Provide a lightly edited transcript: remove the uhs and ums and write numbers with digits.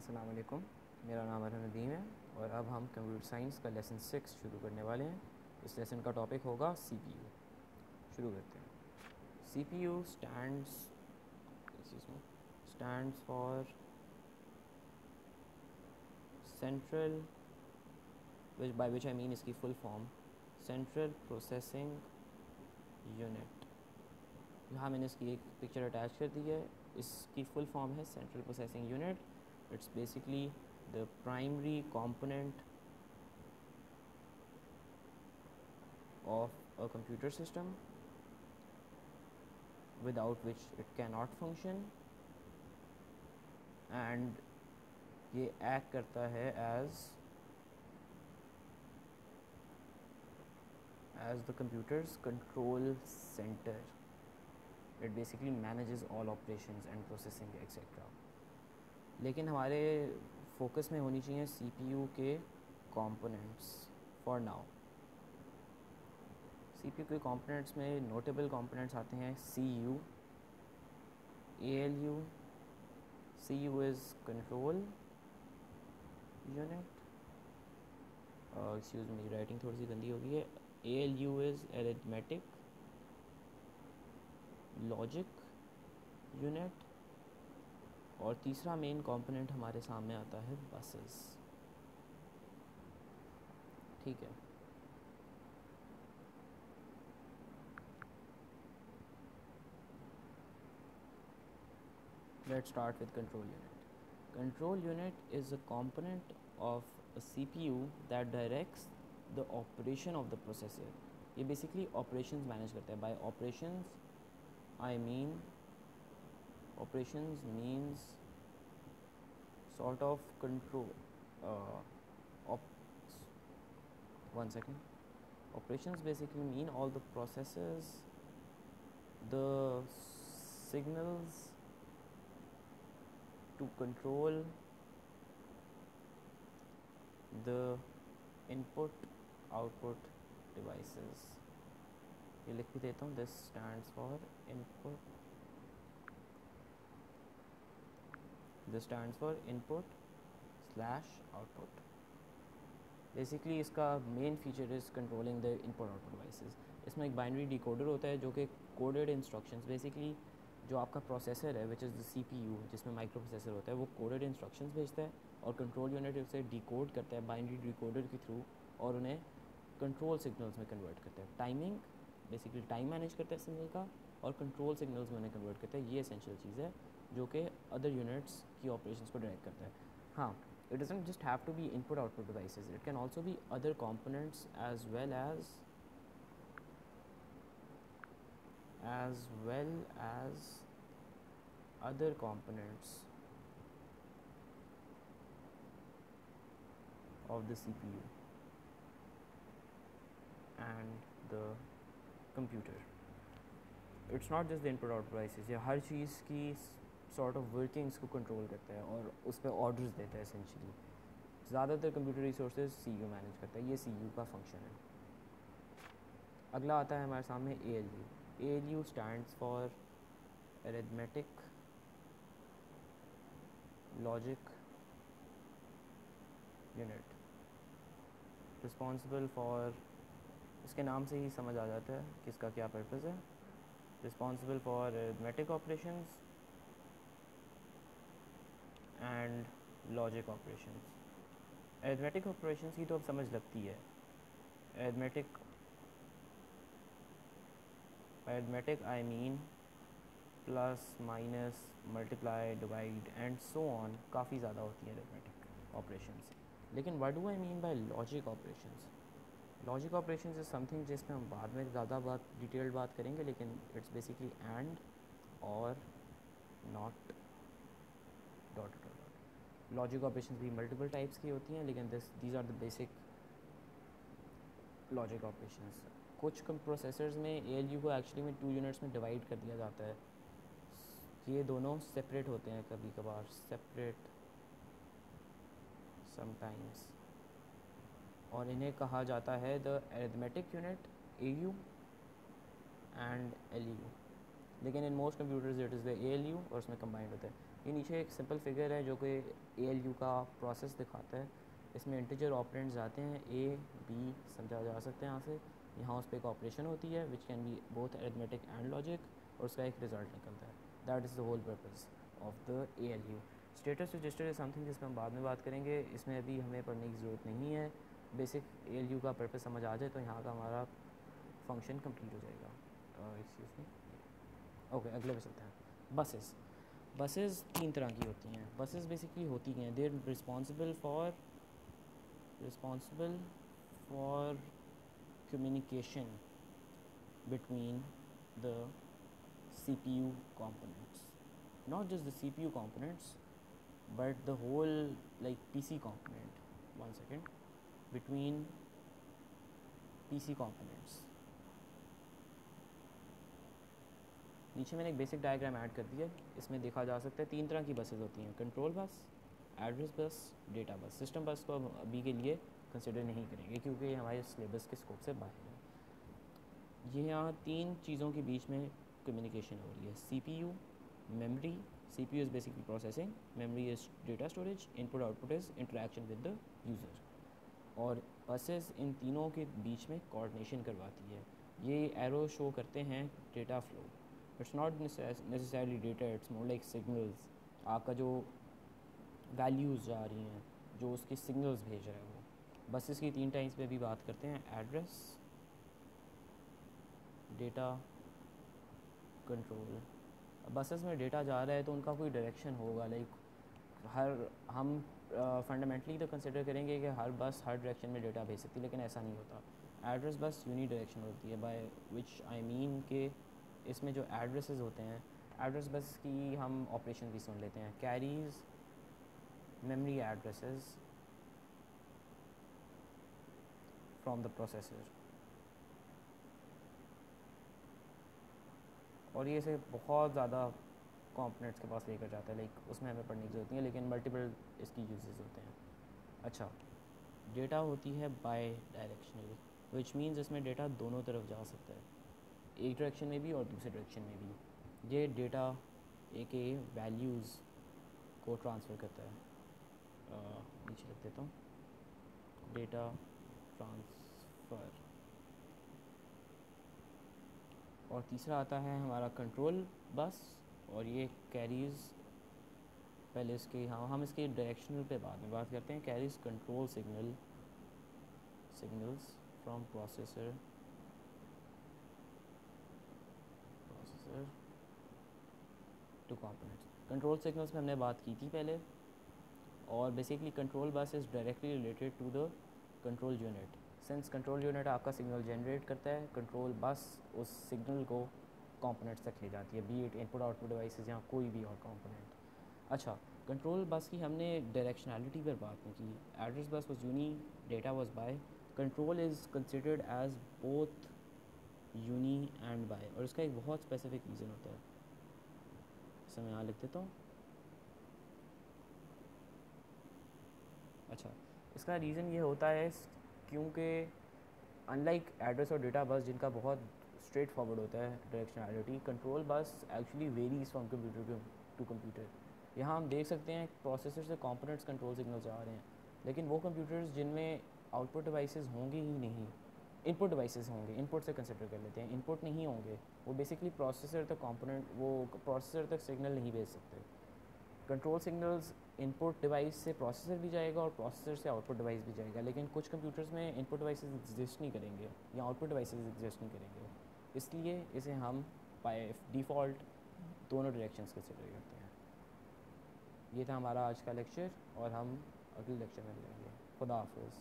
अस्सलाम वालेकुम। मेरा नाम अरहम नदीम है और अब हम कंप्यूटर साइंस का लेसन 6 शुरू करने वाले हैं। इस लेसन का टॉपिक होगा सीपीयू। शुरू करते हैं। CPU stands for central, by which I mean इसकी full form central processing unit. यहाँ मैंने इसकी एक पिक्चर अटैच कर दी है। इसकी फुल फॉर्म है central processing unit. It's basically the primary component of a computer system without which it cannot function, and ये act करता है as the computer's control center. It basically manages all operations and processing etc. लेकिन हमारे focus में होनी चाहिए CPU के components for now. CPU के components में notable components आते हैं CU, ALU. CU is control unit. Excuse me, writing थोड़ी सी गंदी हो गई है. ALU is arithmetic logic unit. और तीसरा मेन कंपोनेंट हमारे सामने आता है बसेस। ठीक है, let's start with control unit. Control unit is a component of a CPU that directs the operation of the processor. ये बेसिकली ऑपरेशंस मैनेज करता है। By operations I mean operations means sort of control. One second. Operations basically mean all the processes, the signals to control the input output devices. ये लिख भी देता हूँ. This stands for input. This stands for input/output. Basically इसका main feature is controlling the input output devices. इसमें एक binary decoder होता है जो कि कोडेड इंस्ट्रक्शंस, बेसिकली जो आपका प्रोसेसर है विच इज़ द सीपीयू जिसमें माइक्रो प्रोसेसर होता है, वो कोडेड इंस्ट्रक्शंस भेजता है और कंट्रोल यूनिट उसे डिकोड करता है बाइनरी डिकोडर के थ्रू और उन्हें कंट्रोल सिग्नल्स में कन्वर्ट करता है। टाइमिंग बेसिकली टाइम मैनेज करता है सिग्नल का और कंट्रोल सिग्नल्स में उन्हें कन्वर्ट करता है। ये एसेंशियल चीज़ है जो कि अदर यूनिट्स की ऑपरेशंस को डायरेक्ट करता है। हाँ, it doesn't just have to be input output devices, it can also be other components as well as other components of the CPU and the computer. It's not just the input output devices, ये हर चीज़ की sort of workings को control करता है और उस पर orders देता है। एसेंशियली ज़्यादातर कंप्यूटर रिसोर्सेज सीयू मैनेज करता है। ये सीयू का फंक्शन है। अगला आता है हमारे सामने ALU. ALU stands for arithmetic logic unit, responsible for, इसके नाम से ही समझ आ जाता है कि इसका क्या पर्पज़ है। Responsible for arithmetic operations and logic operations. Arithmetic operations की तो अब समझ लगती है। Arithmetic I mean plus minus multiply divide and so on, काफ़ी ज़्यादा होती है अरिथमेटिक ऑपरेशंस। लेकिन what do I mean by logic operations? Logic operations is something जिसमें हम बाद में ज़्यादा डिटेल्ड बात करेंगे, लेकिन इट्स बेसिकली एंड और not dot dot dot. Logic operations भी मल्टीपल टाइप्स की होती हैं, लेकिन these are the basic logic operations. कुछ प्रोसेसर्स में ALU को एक्चुअली में 2 यूनिट्स में डिवाइड कर दिया जाता है। ये दोनों सेपरेट होते हैं, कभी कभार सेपरेट समटाइम्स, और इन्हें कहा जाता है the arithmetic unit AU and LU। लेकिन in most computers it is the ALU और उसमें कंबाइंड होता है। ये नीचे एक सिंपल फिगर है जो कि ALU का प्रोसेस दिखाता है। इसमें इंटीजर ऑपरेंड्स आते हैं, A B समझा जा सकते हैं यहाँ से। यहाँ उस पर एक ऑपरेशन होती है which can be both arithmetic and logic, और उसका एक रिज़ल्ट निकलता है। That is the whole purpose of the ALU। Status register is something जिसमें हम बाद में बात करेंगे, इसमें अभी हमें पढ़ने की ज़रूरत नहीं है। बेसिक ALU का पर्पज़ समझ आ जाए तो यहाँ का हमारा फंक्शन कंप्लीट हो जाएगा। एक्सक्यूज़ मी, ओके अगले पे चलते हैं। बसेस 3 तरह की होती हैं। बसेस बेसिकली होती हैं, they are responsible for communication between the CPU components, not just the CPU components but the whole like PC component, one second, between PC components। नीचे मैंने एक बेसिक डायग्राम ऐड कर दिया, इसमें देखा जा सकता है 3 तरह की बसेस होती हैं, control bus, address bus, data bus. System बस को अभी के लिए कंसिडर नहीं करेंगे क्योंकि ये हमारे सिलेबस के स्कोप से बाहर है। ये यहाँ 3 चीज़ों के बीच में कम्युनिकेशन हो रही है, CPU, memory, CPU is basically processing, memory is data storage, input output is interaction with the user. और बसेस इन तीनों के बीच में कोऑर्डिनेशन करवाती है। ये एरो शो करते हैं data flow. It's not necessarily data, it's more like signals. आपका जो वैल्यूज़ जा रही हैं, जो उसके सिग्नल्स भेज रहा है वो। बसेस की 3 टाइप्स पे भी बात करते हैं, एड्रेस, डेटा, कंट्रोल। बसेस में डेटा जा रहा है तो उनका कोई डायरेक्शन होगा, लाइक हम फंडामेंटली तो कंसिडर करेंगे कि हर बस हर डायरेक्शन में डेटा भेज सकती है, लेकिन ऐसा नहीं होता। एड्रेस बस यूनी डायरेक्शन होती है, बाय विच आई मीन के इसमें जो एड्रेसेस होते हैं, एड्रेस बस की हम ऑपरेशन भी सुन लेते हैं, carries memory addresses from the processor. और ये से बहुत ज़्यादा कंपोनेंट्स के पास लेकर जाता है, लाइक उसमें हमें पढ़ने की ज़रूरत नहीं है, लेकिन मल्टीपल इसकी यूजेस होते हैं। अच्छा, डेटा होती है बाय डायरेक्शनल, विच मीन्स इसमें डेटा दोनों तरफ जा सकता है, एक डायरेक्शन में भी और दूसरे डायरेक्शन में भी। ये डेटा एक वैल्यूज़ को ट्रांसफ़र करता है। नीचे लिख देता हूँ, डेटा ट्रांसफ़र। और तीसरा आता है हमारा कंट्रोल बस, और ये कैरीज़, पहले इसके हम इसके डायरेक्शनल पे बाद में बात करते हैं। Carries control signals from processor to components. Control signals में हमने बात की थी पहले, और basically control bus is directly related to the control unit. Since control unit आपका सिग्नल जनरेट करता है, कंट्रोल बस उस सिग्नल को कंपोनेंट्स तक ले जाती है, B it input output devices या कोई भी और कंपोनेंट। अच्छा, कंट्रोल बस की हमने डायरेक्शनैलिटी पर बात नहीं की। Address bus was uni, data was bi, control is considered as both uni and bi, और इसका एक बहुत स्पेसिफिक रीज़न होता है, इसे मैं यहाँ लिख देता हूँ। अच्छा, इसका रीज़न ये होता है क्योंकि अनलाइक एड्रेस और डेटा बस जिनका बहुत स्ट्रेट फॉरवर्ड होता है directionality, control bus actually varies from computer to computer. यहाँ हम देख सकते हैं प्रोसेसर से कंपोनेंट्स कंट्रोल सिग्नल्स आ रहे हैं, लेकिन वो कंप्यूटर्स जिनमें आउटपुट डिवाइसेस होंगे ही नहीं, इनपुट डिवाइसेस होंगे, इनपुट से कंसिडर कर लेते हैं, इनपुट नहीं होंगे, वो बेसिकली प्रोसेसर तक कंपोनेंट, वो प्रोसेसर तक सिग्नल नहीं भेज सकते। कंट्रोल सिग्नल्स इनपुट डिवाइस से प्रोसेसर भी जाएगा और प्रोसेसर से आउटपुट डिवाइस भी जाएगा, लेकिन कुछ कंप्यूटर्स में इनपुट डिवाइसेस एग्जिस्ट नहीं करेंगे या आउटपुट डिवाइसेस एग्जिस्ट नहीं करेंगे, इसलिए इसे हम बाय डिफ़ॉल्ट दोनों डायरेक्शंस कंसिडर करते हैं। ये था हमारा आज का लेक्चर, और हम अगले लेक्चर में मिलेंगे। खुदा हाफिज़।